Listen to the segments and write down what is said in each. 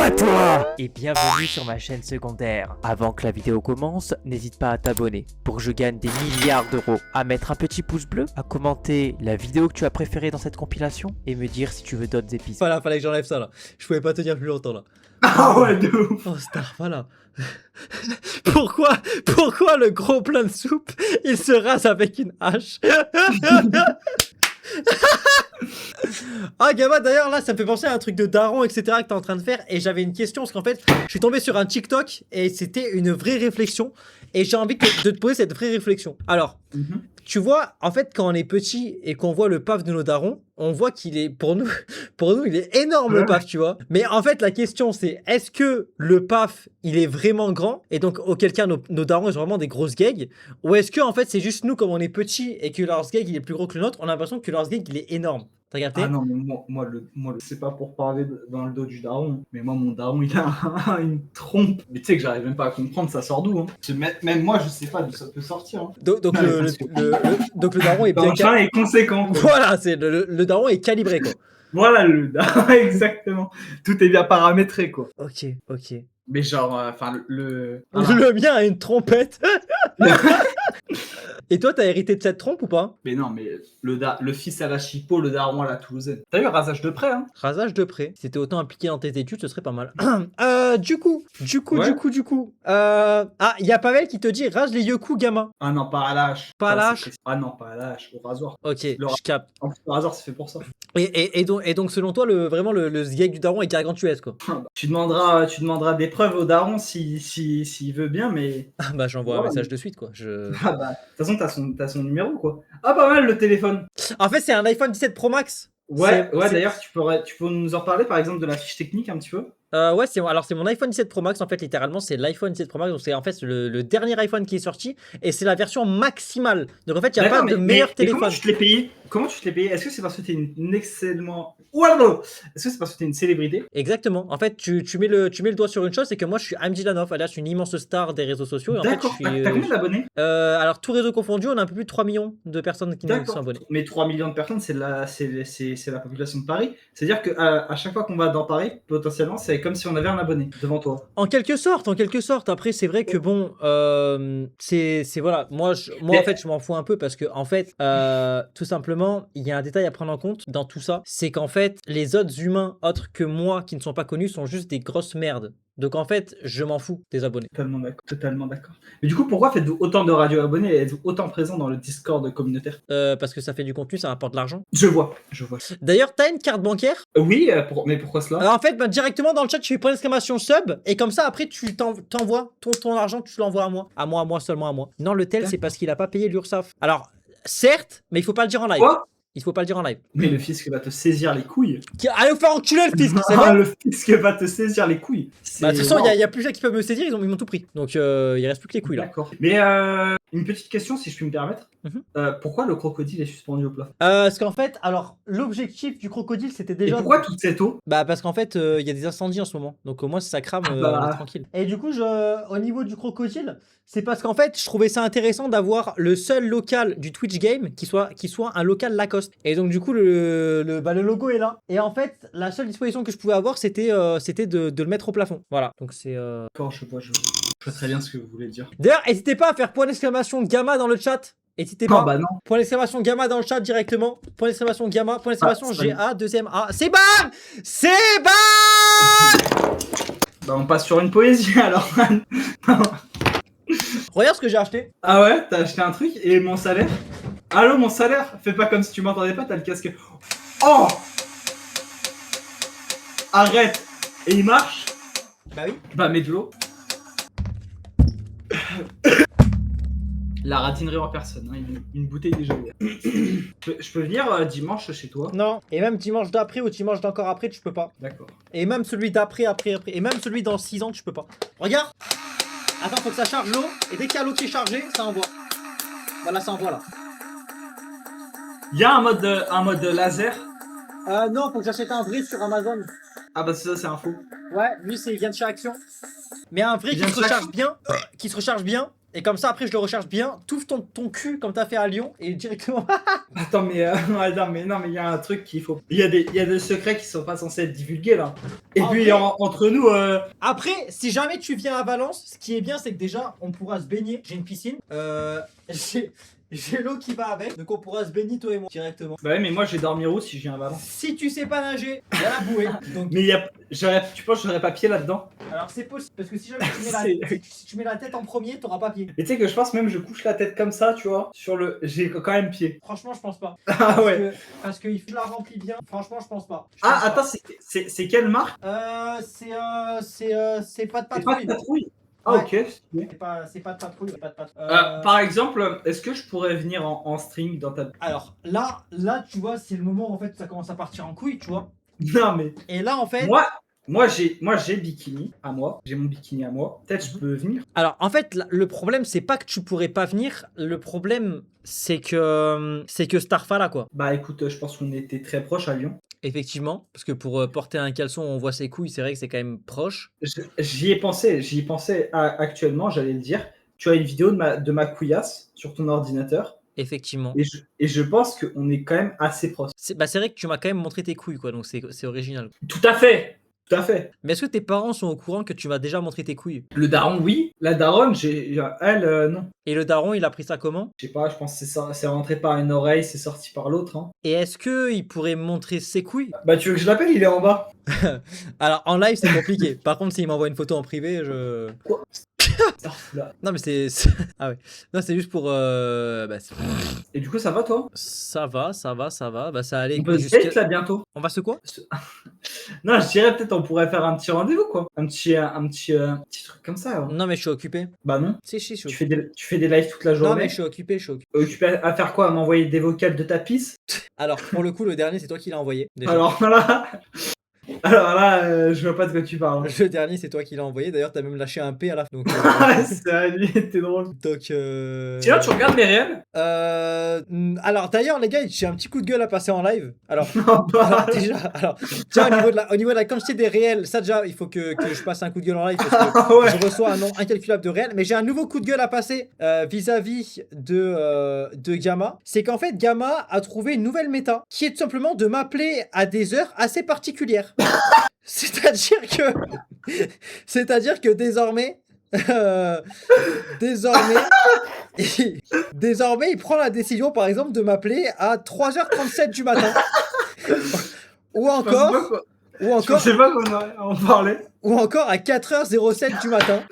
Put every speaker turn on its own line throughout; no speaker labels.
à toi et bienvenue sur ma chaîne secondaire. Avant que la vidéo commence, n'hésite pas à t'abonner pour que je gagne des milliards d'euros, à mettre un petit pouce bleu, à commenter la vidéo que tu as préférée dans cette compilation et me dire si tu veux d'autres épisodes.
Voilà, fallait que j'enlève ça là. Je pouvais pas tenir plus longtemps là.
Ah ouais, de ouf.
Oh star, voilà. Pourquoi le gros plein de soupe, il se rase avec une hache? Ah Gamma, d'ailleurs là ça me fait penser à un truc de daron etc que t'es en train de faire. Et j'avais une question parce qu'en fait je suis tombé sur un TikTok et c'était une vraie réflexion. Et j'ai envie de te poser cette vraie réflexion. Alors tu vois, en fait, quand on est petit et qu'on voit le paf de nos darons, on voit qu'il est, pour nous, il est énorme le paf, tu vois. Mais en fait, la question c'est, est-ce que le paf, il est vraiment grand et donc auquel cas nos darons ils ont vraiment des grosses gags, ou est-ce que en fait c'est juste nous comme on est petit et que leur gag il est plus gros que le nôtre, on a l'impression que leur gag il est énorme. T'as capté?
Ah non, mais c'est pas pour parler dans le dos du daron, mais moi, mon daron, il a une trompe. Mais tu sais que j'arrive même pas à comprendre, ça sort d'où, hein. Même moi, je sais pas d'où ça peut sortir, hein.
Donc le daron est bien
est conséquent, quoi.
Voilà, c'est le daron est calibré, quoi.
Voilà, le daron, exactement. Tout est bien paramétré, quoi.
Ok.
Mais genre, enfin,
Le mien a une trompette. Et toi, t'as hérité de cette trompe ou pas?
Mais non, mais le fils à la chipot, le daron à la toulousaine. T'as eu un rasage de près, hein?
Rasage de près. Si t'es autant impliqué dans tes études, ce serait pas mal. Du coup. Ah, il y a Pavel qui te dit rase les yoku gamma.
Ah non, pas à l'âche.
Pas à l'âche?
Ah non, pas à l'âche, au rasoir.
Ok, je capte.
Le rasoir, c'est fait pour ça.
Et donc selon toi, vraiment le gag du daron est gargantuesque, quoi.
Tu demanderas des preuves au daron s'il veut bien, mais.
Ah bah j'envoie un message de suite, quoi.
Ah bah, de toute façon, t'as son numéro, quoi. Ah, pas mal le téléphone.
En fait, c'est un iPhone 17 Pro Max.
Ouais, d'ailleurs, tu peux nous en parler, par exemple, de la fiche technique un petit peu?
Ouais, c'est mon iPhone 17 Pro Max, en fait, littéralement, c'est l'iPhone 17 Pro Max, donc c'est en fait le dernier iPhone qui est sorti, et c'est la version maximale. Donc en fait, il n'y a pas de meilleur téléphone.
Comment tu te l'es payé? Est-ce que c'est parce que t'es une excellente... Est-ce que c'est parce que t'es une célébrité?
Exactement. En fait, tu mets le doigt sur une chose, c'est que moi, je suis Amjid Lanov, alias, je suis une immense star des réseaux sociaux.
D'accord, t'as combien d'abonnés?
Alors, tout réseau confondu, on a un peu plus de 3 millions de personnes qui nous sont abonnées.
Mais 3 millions de personnes, c'est la population de Paris. C'est-à-dire qu'à chaque fois qu'on va dans Paris, potentiellement, c'est comme si on avait un abonné devant toi.
En quelque sorte. Après, c'est vrai que bon, c'est voilà. Moi, en fait, je m'en fous un peu parce que en fait, tout simplement, il y a un détail à prendre en compte dans tout ça, c'est qu'en fait, les autres humains autres que moi qui ne sont pas connus sont juste des grosses merdes. Donc en fait, je m'en fous des abonnés.
Totalement d'accord. Mais du coup, pourquoi faites-vous autant de radio abonnés et êtes-vous autant présent dans le Discord communautaire?
Parce que ça fait du contenu, ça rapporte de l'argent.
Je vois.
D'ailleurs, t'as une carte bancaire?
Oui, mais pourquoi cela?
Alors en fait, directement dans le chat, tu fais point d'exclamation sub, et comme ça, après, tu t'envoies ton argent, tu l'envoies à moi. À moi, seulement à moi. Non, le tel, c'est parce qu'il a pas payé l'URSSAF. Alors, certes, mais il faut pas le dire en live.
Quoi?
Il faut pas le dire en live.
Mais le fisc va te saisir les couilles.
Allez vous faire enculer le fisc, c'est bon.
Le fisc va te saisir les couilles.
Bah, de toute façon, il y a plus de gens qui peuvent me saisir, ils m'ont tout pris. Donc, il reste plus que les couilles là.
D'accord. Mais une petite question, si je puis me permettre. Pourquoi le crocodile est suspendu au plafond?
Parce qu'en fait, alors, l'objectif du crocodile, c'était déjà...
Et pourquoi toute cette eau?
Bah, parce qu'en fait, il y a des incendies en ce moment. Donc, au moins, si ça crame, on est tranquille. Et du coup, au niveau du crocodile, c'est parce qu'en fait, je trouvais ça intéressant d'avoir le seul local du Twitch Game qui soit un local Lacoste. Et donc, du coup, le logo est là. Et en fait, la seule disposition que je pouvais avoir, c'était de le mettre au plafond. Voilà. Donc, c'est...
D'accord, je vois très bien ce que vous voulez dire.
D'ailleurs, n'hésitez pas à faire point d'exclamation gamma dans le chat. N'hésitez pas.
Bah non.
Point d'exclamation gamma dans le chat directement. Point d'exclamation gamma. Point d'exclamation GA, deuxième A. C'est bam!
Bah on passe sur une poésie alors.
Regarde ce que j'ai acheté.
Ah ouais? T'as acheté un truc et mon salaire? Allô, mon salaire? Fais pas comme si tu m'entendais pas, t'as le casque. Oh! Arrête! Et il marche?
Bah oui.
Bah mets de l'eau. La ratinerie en personne, hein, une bouteille déjà ouverte. Je peux venir dimanche chez toi?
Non. Et même dimanche d'après ou dimanche d'encore après, tu peux pas.
D'accord.
Et même celui d'après. Et même celui dans 6 ans, tu peux pas. Regarde. Attends, faut que ça charge l'eau. Et dès qu'il y a l'eau qui est chargée, ça envoie. Voilà, ça envoie là.
Il y a un mode laser?
Non, faut que j'achète un vrai sur Amazon.
Ah bah ça c'est un faux.
Ouais, lui il vient de chez Action. Mais un vrai qui se recharge bien, Et comme ça, après, je le recharge bien. T'ouvres ton cul comme t'as fait à Lyon et directement.
Attends, mais, attends, mais non, mais il y a un truc qu'il faut. Il y a des secrets qui sont pas censés être divulgués là. Et
En
puis
vrai-
entre nous,
Après, si jamais tu viens à Valence, ce qui est bien, c'est que déjà, on pourra se baigner. J'ai une piscine. J'ai l'eau qui va avec. Donc, on pourra se baigner, toi et moi, directement.
bah ouais, mais moi je vais dormir où si je viens à Valence?
Si tu sais pas nager, il y a la bouée. Donc,
Mais tu penses que j'aurais pas pied là-dedans?
alors, c'est possible. Parce que si jamais tu mets
C'est-
si tu mets la tête en premier, t'auras pas pied.
Et tu sais que je pense même je couche la tête comme ça, tu vois, sur le. J'ai quand même pied.
Franchement, je pense pas.
Ah ouais.
Parce que je la remplis bien. Franchement, je pense pas. Je
Ah,
pense pas.
attends, c'est quelle marque?
C'est pas de
C'est pas de
patrouille.
patrouille. Ah,
Ouais.
ok. stylé.
C'est pas de patrouille. C'est pas de patrouille.
Par exemple, est-ce que je pourrais venir en string dans ta.
Alors là, tu vois, c'est le moment où en fait ça commence à partir en couille, tu vois.
Non, mais.
Et là, en fait.
Moi j'ai bikini à moi. J'ai mon bikini à moi. Peut-être je peux venir.
Alors, en fait, le problème, c'est pas que tu pourrais pas venir. Le problème, c'est que Starfa là, quoi.
Bah écoute, je pense qu'on était très proches à Lyon.
Effectivement, parce que pour porter un caleçon, on voit ses couilles, c'est vrai que c'est quand même proche.
J'y ai pensé actuellement, j'allais le dire. Tu as une vidéo de ma couillasse sur ton ordinateur.
Effectivement.
Et je pense qu'on est quand même assez proches.
C'est vrai que tu m'as quand même montré tes couilles, quoi, donc c'est original.
Tout à fait. Tout à fait.
Mais est-ce que tes parents sont au courant que tu m'as déjà montré tes couilles?
Le daron, oui. La daronne, elle, non.
Et le daron, il a pris ça comment?
Je sais pas, je pense que c'est rentré par une oreille, c'est sorti par l'autre. Hein.
Et est-ce qu'il pourrait me montrer ses couilles?
Bah tu veux que je l'appelle, il est en bas.
Alors, en live, c'est compliqué. Par contre, s'il m'envoie une photo en privé, je...
Quoi? Là.
Non, mais c'est... Ah ouais. Non, c'est juste pour...
Et du coup, ça va toi?
Ça va, ça va, ça va. Bah, ça allait
On peut se
jusqu'à...
date là bientôt.
On va se quoi?
Non, je dirais peut-être on pourrait faire un petit rendez-vous quoi. Un petit truc comme ça. Ouais.
Non, mais je suis occupé.
Bah non.
Si, je suis
Tu
occupé.
fais des lives toute la
Non,
journée.
mais je suis occupé,
Occupé à faire quoi? À m'envoyer des vocales de ta pisse?
Alors, pour le coup, le dernier, c'est toi qui l'as envoyé. Déjà.
Alors là, je vois pas de quoi tu parles.
Le dernier, c'est toi qui l'as envoyé. D'ailleurs, t'as même lâché un P à la fin. Donc,
Ça, lui, t'es drôle.
Sinon,
tu regardes mes réels?
Alors, d'ailleurs, les gars, j'ai un petit coup de gueule à passer en live. Alors,
Non, pas.
déjà, au niveau de la quantité des réels, ça, déjà, il faut que je passe un coup de gueule en live parce que
Ah ouais.
je reçois un nombre incalculable de réels. Mais j'ai un nouveau coup de gueule à passer vis-à-vis de Gamma. C'est qu'en fait, Gamma a trouvé une nouvelle méta qui est tout simplement de m'appeler à des heures assez particulières. C'est-à-dire que désormais, désormais, il prend la décision, par exemple, de m'appeler à 3h37 du matin. ou encore
Je sais pas qu'on en parlait.
ou encore à 4h07 du matin.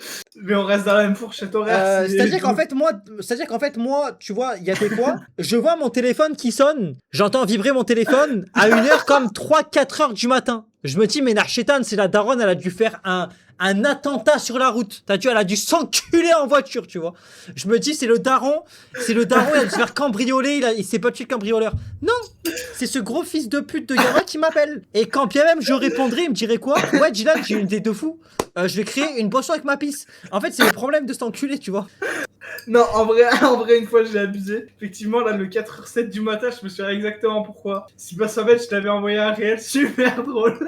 Mais on reste dans la même fourchette horaire.
C'est-à-dire qu'en fait, moi, tu vois, il y a des fois, je vois mon téléphone qui sonne, j'entends vibrer mon téléphone à une heure comme 3-4 heures du matin. Je me dis, mais Narchetan, c'est la daronne, elle a dû faire un attentat sur la route. T'as vu, elle a dû s'enculer en voiture, tu vois. Je me dis, c'est le daron, il a dû se faire cambrioler, il s'est pas tué le cambrioleur. Non, c'est ce gros fils de pute de Gamma qui m'appelle. Et quand bien même je répondrai, il me dirait quoi? Ouais, Dylan, j'ai une idée de fou. Je vais créer une boisson avec ma pisse. En fait, c'est le problème de cet enculé, tu vois.
Non, en vrai, une fois, j'ai abusé. Effectivement, là, le 4h07 du matin, je me souviens exactement pourquoi. Si pas en fait, je t'avais envoyé un réel super drôle.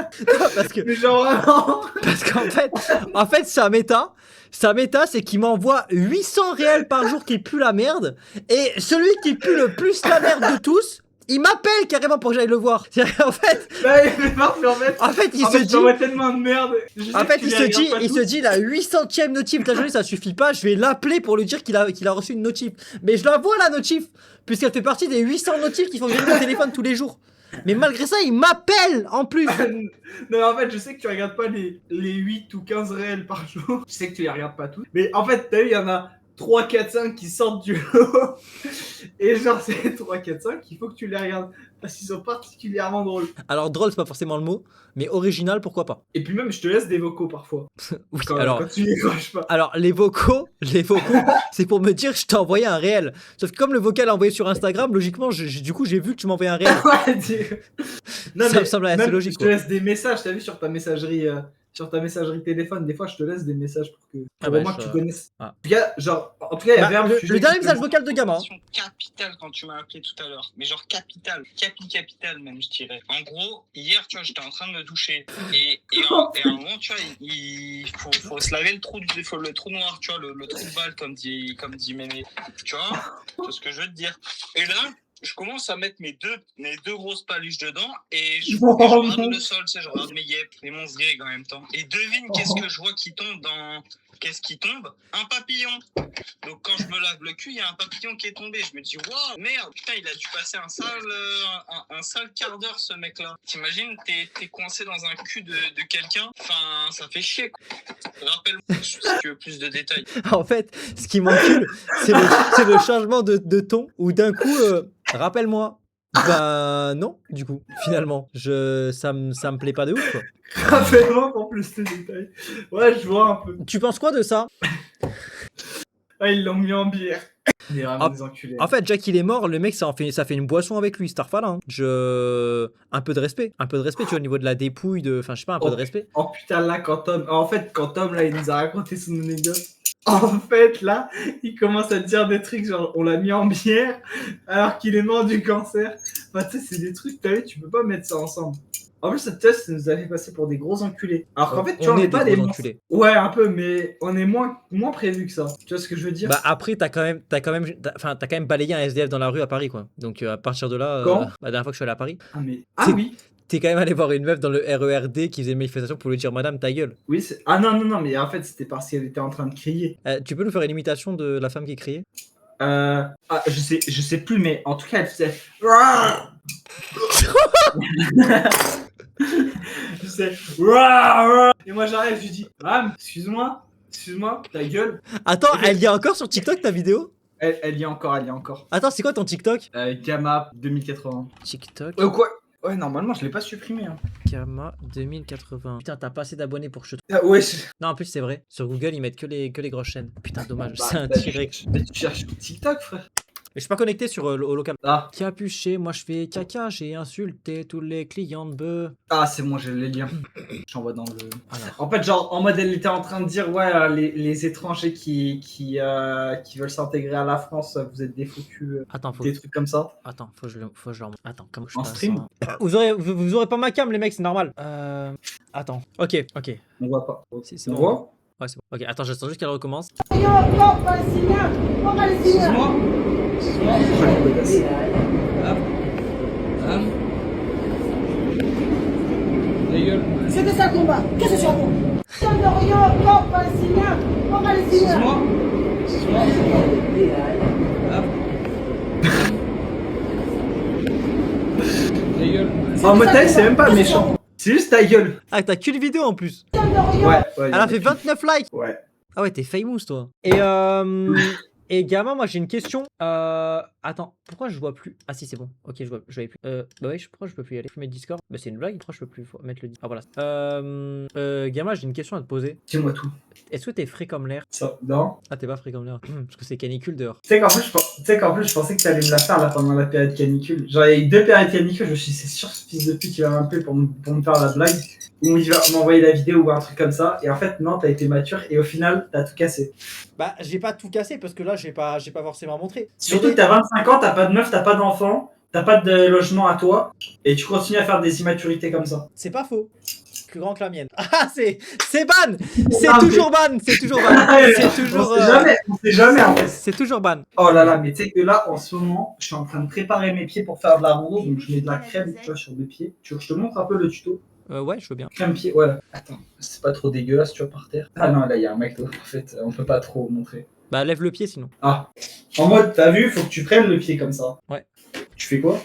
Parce que,
Mais genre, vraiment.
parce qu'en fait, sa méta, c'est qu'il m'envoie 800 réels par jour qui pue la merde. Et celui qui pue le plus la merde de tous, il m'appelle carrément pour que j'aille le voir. En fait,
Là, il fait parfait, en fait.
il se dit.
J'envoie tellement de merde.
En fait, il se dit la 800ème notif de la journée, ça suffit pas. Je vais l'appeler pour lui dire qu'il a reçu une notif. Mais je la vois la notif, puisqu'elle fait partie des 800 notifs qui font que j'ai mon téléphone tous les jours. Mais malgré ça, il m'appelle en plus.
Non, en fait, je sais que tu regardes pas les 8 ou 15 réels par jour. Je sais que tu les regardes pas tous. Mais en fait, t'as vu, il y en a 3, 4, 5 qui sortent du lot. Et genre, c'est 3, 4, 5, il faut que tu les regardes. Parce qu'ils sont particulièrement drôles.
Alors, drôle, c'est pas forcément le mot, mais original, pourquoi pas.
Et puis même, je te laisse des vocaux parfois.
Oui,
Quand tu décroches pas.
Alors, les vocaux, c'est pour me dire je t'ai envoyé un réel. Sauf que comme le vocal est envoyé sur Instagram, logiquement, du coup, j'ai vu que tu m'envoyais un réel.
Ouais, non,
Ça me semble assez
même,
logique,
je te
quoi.
laisse des messages, t'as vu, sur ta messagerie sur ta messagerie téléphone. Des fois, je te laisse des messages pour que
Ah
au
bah,
moins que
je-
tu connaisses.
Ah.
En tout cas, genre, en tout cas, il y
Bah,
avait un
le
sujet
dernier
qui-
message vocal de Gamma.
Capitale quand tu m'as appelé tout à l'heure. Mais genre capital. Capital même, je dirais. En gros, hier, tu vois, j'étais en train de me doucher. Et à un moment, tu vois, il faut se laver le trou noir, tu vois, le trou de balle, comme dit Mémé. Tu vois, c'est ce que je veux te dire. Et là, je commence à mettre mes deux grosses paluches dedans et je regarde le sol, tu sais, je regarde mes yep, les monstres grecs en même temps. Et devine qu'est-ce que je vois qui tombe Qu'est-ce qui tombe? Un papillon. Donc quand je me lave le cul, il y a un papillon qui est tombé. Je me dis, waouh, merde, putain, il a dû passer un sale quart d'heure, ce mec-là. T'imagines, t'es coincé dans un cul de quelqu'un. Enfin, ça fait chier, quoi. Rappelle-moi si tu veux plus de détails.
En fait, ce qui m'encule, c'est le changement de ton où d'un coup, rappelle-moi. Bah non, du coup, finalement, ça me plaît pas de ouf, quoi.
Rappelle-moi pour plus de détails. Ouais, je vois un peu.
Tu penses quoi de ça?
Ah, ils l'ont mis en bière. Il est vraiment
Ah,
des enculés.
En fait, Jack il est mort, le mec ça fait une boisson avec lui, Starfall. Hein. Un peu de respect, tu vois, au niveau de la dépouille, enfin je sais pas, un peu de respect.
Oh putain, là, quand Tom, là, il nous a raconté son anecdote. En fait, là, il commence à te dire des trucs genre, on l'a mis en bière alors qu'il est mort du cancer. Enfin, tu sais, c'est des trucs, t'as vu, tu peux pas mettre ça ensemble. En plus, cette test, ça nous avait passé pour des gros enculés. Alors qu'en fait, tu vois, on
est
n'est pas
des
des
gros
monstres.
enculés.
Ouais, un peu, mais on est moins prévus que ça. Tu vois ce que je veux dire?
Bah après, t'as quand même balayé un SDF dans la rue à Paris, quoi. Donc à partir de là,
Quand
la dernière fois que je suis allé à Paris,
Ah, mais... Ah
c'est-
oui.
t'es quand même allé voir une meuf dans le RERD qui faisait une manifestation pour lui dire Madame, ta gueule.
Oui, c'est... Ah non, mais en fait, c'était parce qu'elle était en train de crier.
Tu peux nous faire une imitation de la femme qui criait?
Ah, je sais plus, mais en tout cas, elle faisait... Je sais... Et moi, j'arrive, je lui dis, ah, excuse-moi, ta gueule.
Attends, elle y a encore sur TikTok ta vidéo?
Elle y est encore.
Attends, c'est quoi ton TikTok?
Gamma 2080.
TikTok,
Quoi? Ouais, normalement, je l'ai pas supprimé. Hein.
Gamma 2080. Putain, t'as pas assez d'abonnés pour que je te...
Ah, ouais,
Non, en plus, c'est vrai. Sur Google, ils mettent que les grosses chaînes. Putain, dommage,
bah,
c'est un
bah,
T-Rex.
Mais tu cherches sur TikTok, frère.
Mais je suis pas connecté sur au local.
Ah,
Capuché, moi je fais caca, j'ai insulté tous les clients de bœuf.
c'est bon, j'ai les liens. J'envoie dans le...
Alors,
En fait, genre, en mode, elle était en train de dire, ouais, les étrangers qui veulent s'intégrer à la France, vous êtes des foutus,
attends, faut
des trucs comme ça.
que je leur... Attends, comment je
En
passe
stream
ça vous aurez pas ma cam, les mecs, c'est normal. Attends. Ok.
On voit pas.
Si, c'est
On
bon.
voit?
Ouais, c'est bon. Ok, attends, j'attends juste qu'elle recommence.
Excuse-moi.
C'est de ça le combat. Qu'est-ce que tu racontes?
Excuse-moi. En mode, c'est même pas méchant. C'est juste ta gueule.
Ah, t'as qu'une vidéo en plus.
Ouais.
Elle a fait 29 likes.
Ouais.
Ah ouais, t'es famous toi. Et Gamma, moi j'ai une question. Attends, pourquoi je vois plus? Ah si, c'est bon. Ok, je voyais plus. Bah ouais, pourquoi je peux plus y aller? Je mets Discord. Bah c'est une blague, pourquoi je peux plus mettre le Discord? Ah voilà. Gamma, j'ai une question à te poser.
Dis-moi tout.
Est-ce que t'es frais comme l'air?
Ça, non.
Ah, t'es pas frais comme l'air. Parce que c'est canicule dehors.
Tu sais qu'en plus, je pensais que t'allais me la faire là pendant la période canicule. Genre, il y a eu 2 périodes canicule, je me suis dit, c'est sûr, ce fils de pute, il va m'appeler pour me faire la blague. Ou il va m'envoyer la vidéo ou un truc comme ça. Et en fait, non, t'as été mature et au final, t'as tout cassé.
Bah, j'ai pas tout cassé parce que là, j'ai pas forcément montré.
Surtout que t'as 25 ans, t'as pas de meuf, t'as pas d'enfant, t'as pas de logement à toi. Et tu continues à faire des immaturités comme ça.
C'est pas faux. Plus grand que la mienne. Ah, c'est ban. C'est
Non,
toujours ban. C'est toujours ban. C'est toujours.
On sait jamais en fait.
C'est toujours ban.
Oh là là, mais tu sais que là, en ce moment, je suis en train de préparer mes pieds pour faire de la rando. Donc, je mets de la crème, tu vois, sur mes pieds. Tu veux que je te montre un peu le tuto?
Ouais, je veux bien.
Crème pied, ouais. Attends, c'est pas trop dégueulasse, tu vois, par terre. Ah non, là, il y a un McDo, en fait. On peut pas trop montrer.
Bah, lève le pied sinon.
Ah. En mode, t'as vu, faut que tu prennes le pied comme ça.
Ouais.
Tu fais quoi?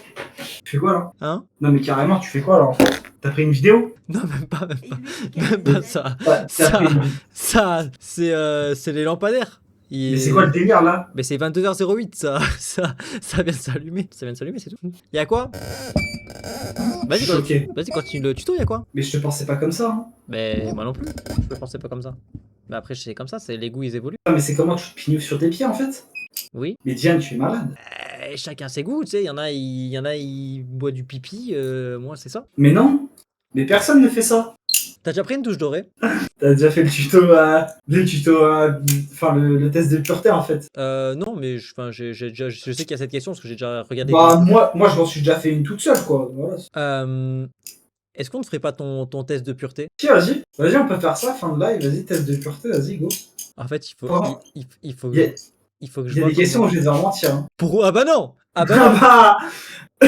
Tu fais quoi là?
Hein?
Non, mais carrément, tu fais quoi là en fait? T'as pris une vidéo?
Non, même pas. Même pas ça.
Ouais, t'as pris une...
Ça, c'est les lampadaires.
Mais c'est quoi le délire là?
Mais c'est 22h08, ça vient de s'allumer. Ça vient de s'allumer, c'est tout. Y'a quoi? Vas-y,
Choqué.
vas-y, continue le tuto, y'a quoi?
Mais je te pensais pas comme ça. Hein.
Mais moi non plus, je le pensais pas comme ça. Mais après, c'est comme ça, les goûts ils évoluent.
Ah, mais c'est comment tu te pignoufles sur tes pieds en fait?
Oui.
Mais Diane, tu es malade.
Chacun ses goûts, tu sais. Il y en a, ils boivent du pipi. Moi, c'est ça.
Mais non. Mais personne ne fait ça.
T'as déjà pris une douche dorée?
T'as déjà fait le enfin le test de pureté en fait.
Non, mais je sais qu'il y a cette question parce que j'ai déjà regardé.
Bah moi je m'en suis déjà fait une toute seule quoi. Voilà.
Est-ce qu'on ne ferait pas ton test de pureté?
Si, vas-y, on peut faire ça, fin de live, vas-y, test de pureté, vas-y, go.
En fait, il faut
Il y a,
il faut que je
il y a
vois
des questions où
comment-
je vais en mentir. Hein.
Ah bah non! Ah bah non!
Ah bah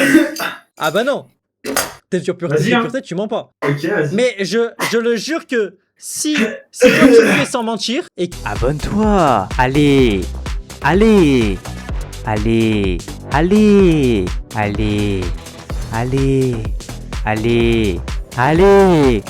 Ah bah non! Test de pureté,
Vas-y, hein.
tu mens pas.
Ok, vas-y.
Mais je le jure que si toi tu le fais sans mentir et que
Abonne-toi. Allez. Allez. Allez. Allez. Allez. Allez. Allez. Allez.